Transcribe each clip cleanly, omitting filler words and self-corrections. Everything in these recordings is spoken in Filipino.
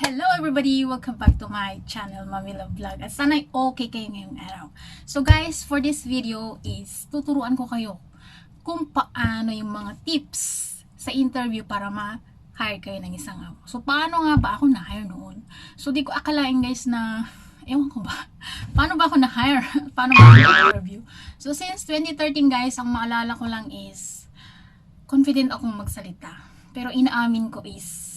Hello everybody! Welcome back to my channel, Mami Love Vlog. At sana'y okay kayo ngayong araw. So guys, for this video is tuturuan ko kayo kung paano yung mga tips sa interview para ma-hire kayo ng isang amo. So paano nga ba ako na-hire noon? So di ko akalain guys na, ewan ko ba, paano ba ako na-hire? Paano ba ako na-interview? So since 2013 guys, ang maalala ko lang is confident akong magsalita. Pero inaamin ko is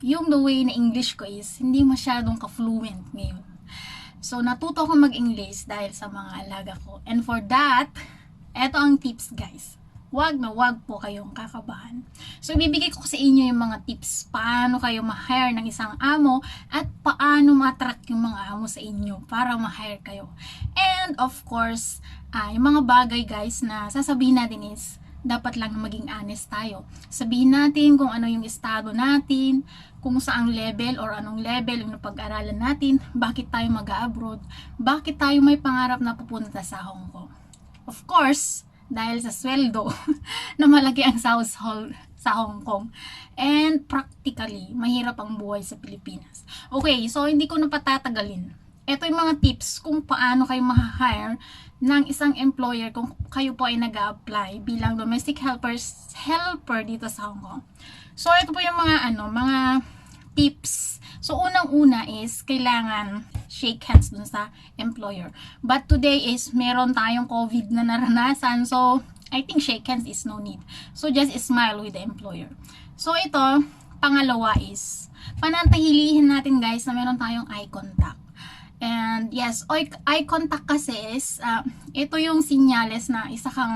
yung the way na English ko is hindi masyadong ka-fluent ngayon. So, natuto ako mag-English dahil sa mga alaga ko. And for that, eto ang tips guys. Wag na wag po kayong kakabahan. So, ibibigay ko sa inyo yung mga tips paano kayo ma-hire ng isang amo at paano ma-attract yung mga amo sa inyo para ma-hire kayo. And of course, yung mga bagay guys na sasabihin natin is dapat lang maging honest tayo. Sabihin natin kung ano yung estado natin, kung saang level or anong level yung napag-aralan natin, bakit tayo mag-abroad, bakit tayo may pangarap na pupunta sa Hong Kong. Of course, dahil sa sweldo na malaki ang household sa Hong Kong. And practically, mahirap ang buhay sa Pilipinas. Okay, so hindi ko na patatagalin. Ito yung mga tips kung paano kayo ma-hire ng isang employer kung kayo po ay nag-a-apply bilang domestic helper dito sa Hong Kong. So, ito po yung mga tips. So, unang-una is kailangan shake hands dun sa employer. But today is meron tayong COVID na naranasan. So, I think shake hands is no need. So, just smile with the employer. So, ito, pangalawa is panatahilihin natin guys na meron tayong eye contact. And yes, eye contact kasi is ito yung sinyales na isa kang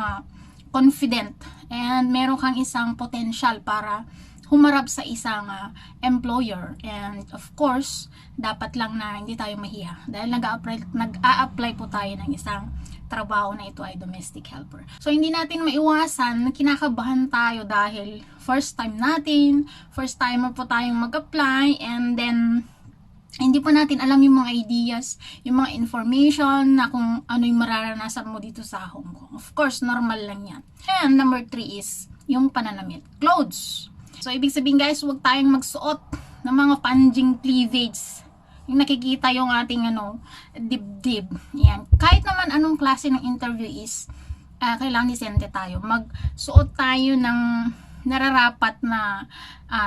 confident and meron kang isang potential para humarap sa isang employer. And of course, dapat lang na hindi tayo mahiya dahil nag-a-apply po tayo ng isang trabaho na ito ay domestic helper. So hindi natin maiwasan na kinakabahan tayo dahil first time timer po tayong mag-apply, and then hindi pa natin alam yung mga ideas, yung mga information na kung ano yung mararanasan mo dito sa Hong Kong. Of course, normal lang yan. And number 3 is yung pananamit. Clothes. So, ibig sabihin guys, huwag tayong magsuot ng mga panjing cleavage. Yung nakikita yung ating dibdib. Yan. Kahit naman anong klase ng interview is, kailangan disente tayo. Magsuot tayo ng nararapat na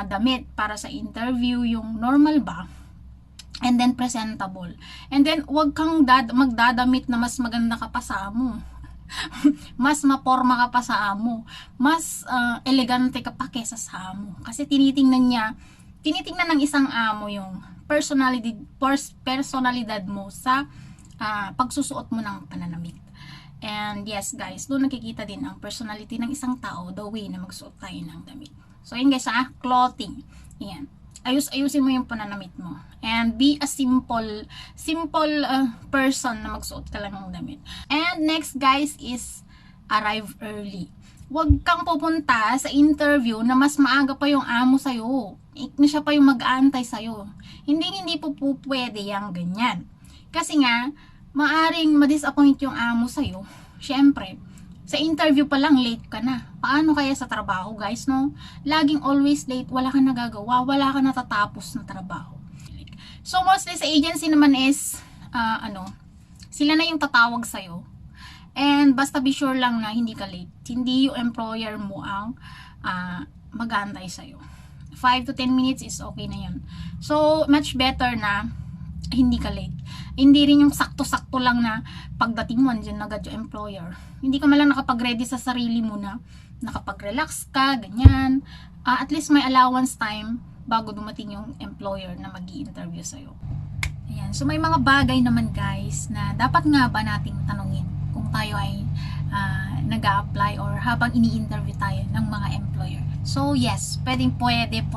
damit para sa interview, yung normal ba? And then presentable. And then wag kang magdadamit na mas maganda ka pa sa amo. Mas maporma ka pa sa amo. Mas elegante ka pa kesa sa amo. Kasi tinitingnan ng isang amo yung personalidad mo sa pagsusuot mo ng pananamit. And yes guys, doon nakikita din ang personality ng isang tao, the way na magsuot tayo ng damit. So yun guys, clothing. Yan. Ayusin mo yung pananamit mo. And be a simple person na magsuot ka lang ng damit. And next guys is arrive early. Huwag kang pupunta sa interview na mas maaga pa yung amo sa'yo. Na siya pa yung mag-aantay sa'yo. Hindi po pwede yung ganyan. Kasi nga, maaring ma-disappoint yung amo sa'yo. Siyempre, sa interview pa lang, late ka na. Paano kaya sa trabaho, guys, no? Laging always late, wala kang nagagawa, wala kang natatapos na trabaho. So, mostly sa agency naman is, sila na yung tatawag sa'yo. And basta be sure lang na hindi ka late. Hindi yung employer mo ang mag-aantay sa'yo. 5 to 10 minutes is okay na yun. So, much better na hindi ka late. Hindi rin yung sakto-sakto lang na pagdating mo, andyan agad yung employer. Hindi ka malang nakapag-ready sa sarili mo na nakapag-relax ka, ganyan. At least may allowance time bago dumating yung employer na mag-i-interview sa'yo. Ayan. So may mga bagay naman guys na dapat nga ba nating tanungin kung tayo ay nag-a-apply or habang ini-interview tayo ng mga employer. So yes, pwede po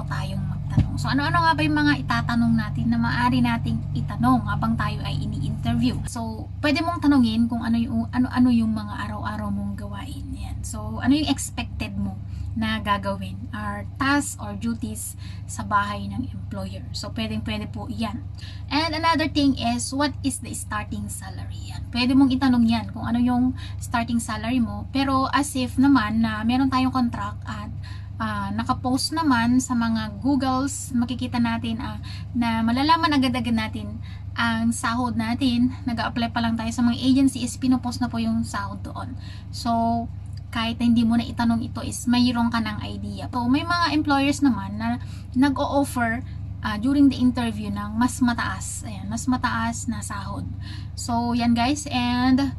tayong magtanong. So ano-ano nga ba yung mga itatanong natin na maaari nating itanong habang tayo ay ini-interview? So pwede mong tanungin kung ano yung mga araw-araw mong gawain. Yan. So ano yung expected mo na gagawin, or tasks or duties sa bahay ng employer. So pwede po yan. And another thing is, what is the starting salary? Yan. Pwede mong itanong yan kung ano yung starting salary mo, pero as if naman na meron tayong contract at nakapost naman sa mga Googles, makikita natin na malalaman agad-agad natin ang sahod natin. Nag-a-apply pa lang tayo sa mga agency is pinopost na po yung sahod doon. So, kahit na hindi mo na itanong ito is mayroon ka ng idea. So, may mga employers naman na nag-o-offer during the interview ng mas mataas. Ayan, mas mataas na sahod. So, yan guys. And,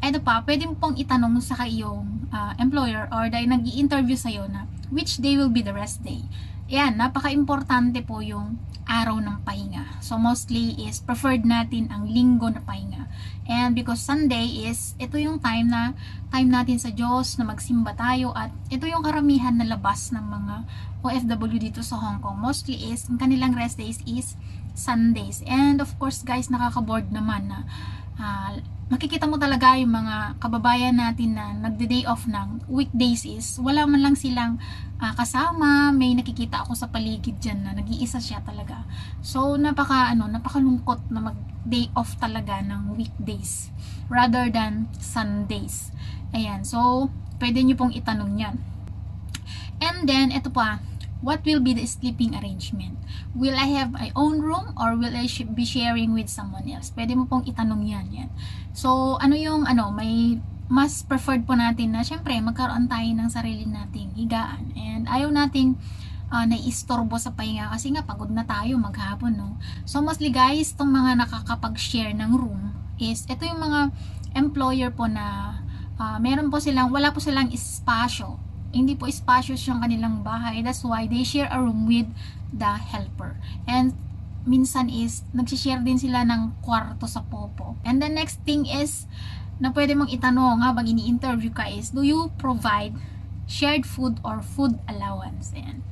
eto pa, pwede mo pong itanong sa iyong employer or dahil nag-i-interview sa'yo na which day will be the rest day. Ayan, napaka-importante po yung araw ng pahinga. So, mostly is preferred natin ang linggo na pahinga. And because Sunday is, ito yung time natin sa Diyos na magsimba tayo at ito yung karamihan na labas ng mga OFW dito sa Hong Kong. Mostly is, ang kanilang rest days is Sundays. And of course guys, nakaka-board naman na makikita mo talaga yung mga kababayan natin na nagde-day off ng weekdays is wala man lang silang kasama. May nakikita ako sa paligid dyan na nag-iisa siya talaga. So napakalungkot na mag-day off talaga ng weekdays rather than Sundays. Ayan, so pwede nyo pong itanong yan. And then ito pa, what will be the sleeping arrangement? Will I have my own room or will I be sharing with someone else? Pwede mo pong itanong yan. So, may mas preferred po natin na syempre magkaroon tayo ng sarili nating higaan. And ayaw nating naiistorbo sa pahinga kasi nga pagod na tayo maghapon, no? So, mostly guys, itong mga nakakapag-share ng room is, ito yung mga employer po na wala po silang espasyo. Hindi po spacious yung kanilang bahay. That's why they share a room with the helper. And minsan is nagsishare din sila ng kwarto sa popo. And the next thing is na pwede mong itanong habang ini-interview ka is, do you provide shared food or food allowance? Ayan.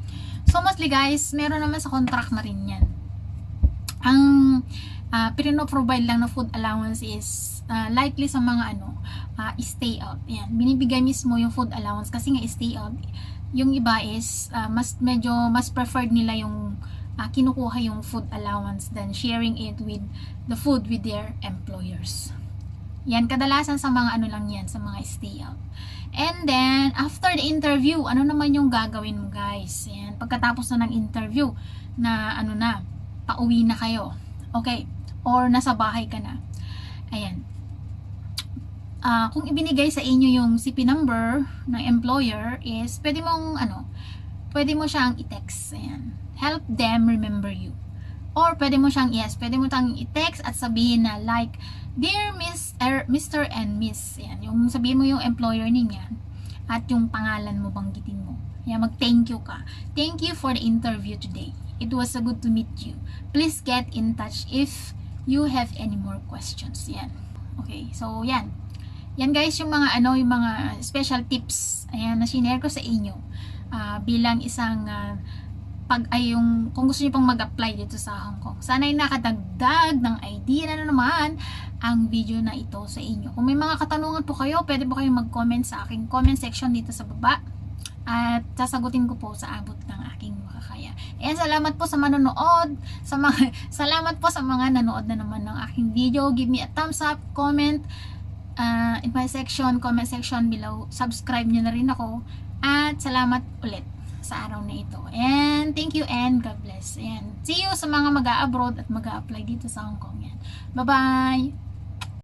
So mostly guys, meron naman sa contract na rin yan. Ang provide lang na food allowance is likely sa mga stay out. Yan, binibigay mismo yung food allowance kasi nga stay out. Yung iba is medyo mas preferred nila yung kinukuha yung food allowance than sharing it with the food with their employers. Yan, kadalasan sa mga lang yan, sa mga stay out. And then, after the interview, ano naman yung gagawin mo guys? Yan, pagkatapos na ng interview, na pauwi na kayo. Okay, or nasa bahay ka na. Ayan. Kung ibinigay sa inyo yung CP number ng employer is, pwede mo siyang i-text. Ayan. Help them remember you. Or pwede mo siyang i-text at sabihin na like, Dear Mr. and Miss. Ayan. Yung sabihin mo yung employer niya at yung pangalan mo banggitin mo. Ayan, mag-thank you ka. Thank you for the interview today. It was so good to meet you. Please get in touch if you have any more questions. Yan. Okay, so yan. Yan guys yung mga yung mga special tips ayan na shinare ko sa inyo bilang isang kung gusto niyo pong mag-apply dito sa Hong Kong. Sana'y nakadagdag ng idea na naman ang video na ito sa inyo. Kung may mga katanungan po kayo, pwede po kayong mag-comment sa aking comment section dito sa baba. At sasagutin ko po sa abot ng aking makakaya. And salamat po sa manonood, salamat po sa mga nanood na naman ng aking video. Give me a thumbs up, comment in my comment section below. Subscribe nyo na rin ako. At salamat ulit sa araw na ito. And thank you and God bless. And see you sa mga mag-a-abroad at mag-a-apply dito sa Hong Kong. Yan. Bye-bye!